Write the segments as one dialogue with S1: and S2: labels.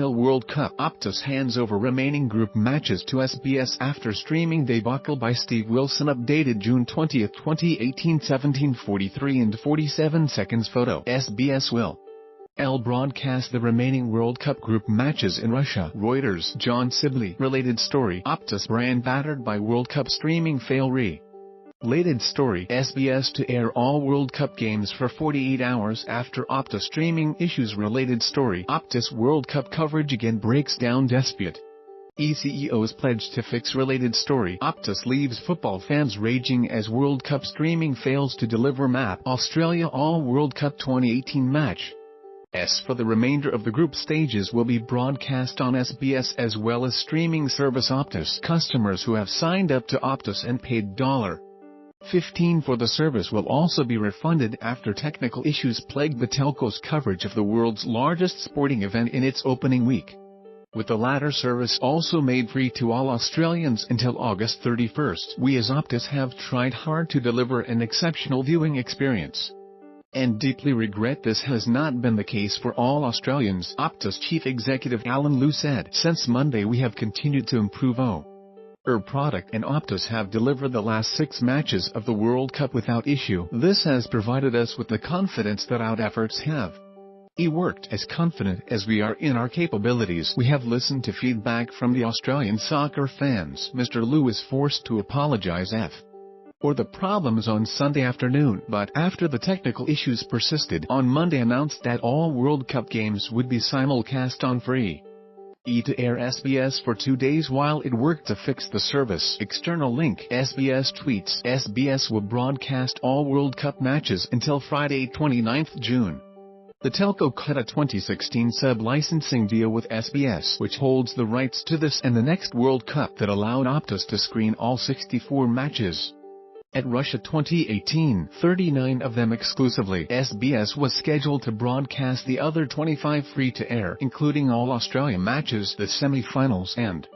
S1: 2-0 World Cup. Optus hands over remaining group matches to SBS after streaming debacle by Steve Wilson. Updated June 20, 2018, 17:43 and 47 seconds. Photo. SBS will broadcast the remaining World Cup group matches in Russia. Reuters. John Sibley. Related story. Optus brand battered by World Cup streaming fail. Related story. SBS to air all World Cup games for 48 hours after Optus streaming issues. Related story. Optus World Cup coverage again breaks down dispute. ECEO's pledge to fix. Related story. Optus leaves football fans raging as World Cup streaming fails to deliver map. Australia All World Cup 2018 match for the remainder of the group stages will be broadcast on SBS as well as streaming service Optus. Customers who have signed up to Optus and paid $15 for the service will also be refunded after technical issues plagued the telco's coverage of the world's largest sporting event in its opening week, with the latter service also made free to all Australians until August 31. We as Optus have tried hard to deliver an exceptional viewing experience, and deeply regret this has not been the case for all Australians, Optus Chief Executive Alan Liu said. Since Monday we have continued to improve our product and Optus have delivered the last 6 matches of the World Cup without issue. This has provided us with the confidence that our efforts have worked. As confident as we are in our capabilities, we have listened to feedback from the Australian soccer fans. Mr. Liu is forced to apologise for the problems on Sunday afternoon, but after the technical issues persisted on Monday announced that all World Cup games would be simulcast on free to air SBS for 2 days while it worked to fix the service. External link. SBS tweets. SBS will broadcast all World Cup matches until Friday 29 June. The telco cut a 2016 sub-licensing deal with SBS, which holds the rights to this and the next World Cup, that allowed Optus to screen all 64 matches at Russia 2018, 39 of them exclusively. SBS was scheduled to broadcast the other 25 free-to-air, including all Australian matches, the semi-finals and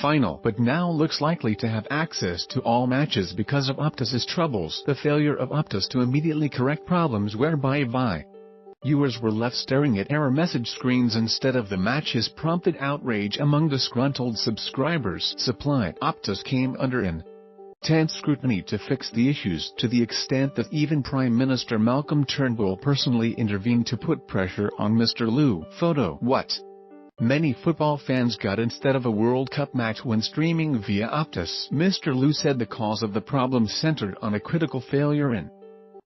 S1: final, but now looks likely to have access to all matches because of Optus's troubles. The failure of Optus to immediately correct problems whereby viewers were left staring at error message screens instead of the match has prompted outrage among disgruntled subscribers. Supplied. Optus came under intense scrutiny to fix the issues, to the extent that even Prime Minister Malcolm Turnbull personally intervened to put pressure on Mr. Liu. Photo. What many football fans got instead of a World Cup match when streaming via Optus. Mr. Liu said the cause of the problem centered on a critical failure in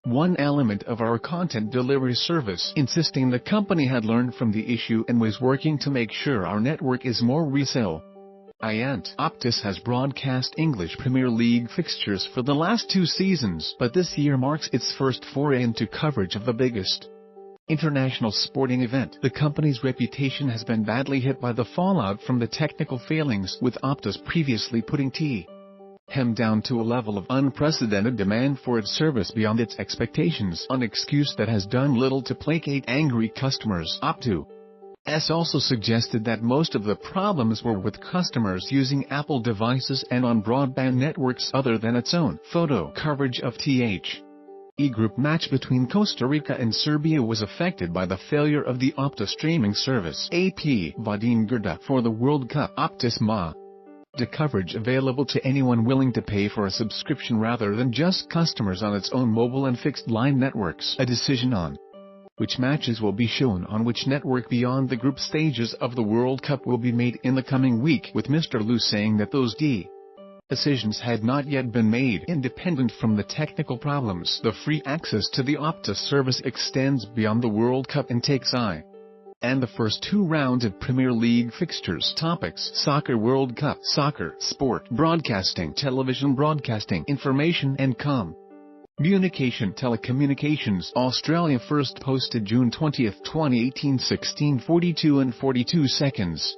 S1: one element of our content delivery service, insisting the company had learned from the issue and was working to make sure our network is more resilient. Optus has broadcast English Premier League fixtures for the last 2 seasons, but this year marks its first foray into coverage of the biggest international sporting event. The company's reputation has been badly hit by the fallout from the technical failings, with Optus previously putting TM down to a level of unprecedented demand for its service beyond its expectations, an excuse that has done little to placate angry customers. Optus also suggested that most of the problems were with customers using Apple devices and on broadband networks other than its own. Photo. Coverage of the group match between Costa Rica and Serbia was affected by the failure of the Optus streaming service. AP. Vadim Gerda. For the World Cup, Optus the coverage available to anyone willing to pay for a subscription rather than just customers on its own mobile and fixed line networks. A decision on which matches will be shown on which network beyond the group stages of the World Cup will be made in the coming week, with Mr. Liu saying that those decisions had not yet been made. Independent from the technical problems, the free access to the Optus service extends beyond the World Cup and takes and the first 2 rounds of Premier League fixtures. Topics: Soccer World Cup, soccer, sport, broadcasting, television broadcasting, information and communication, telecommunications. Australia first posted June 20, 2018, 16:42 and 42 seconds.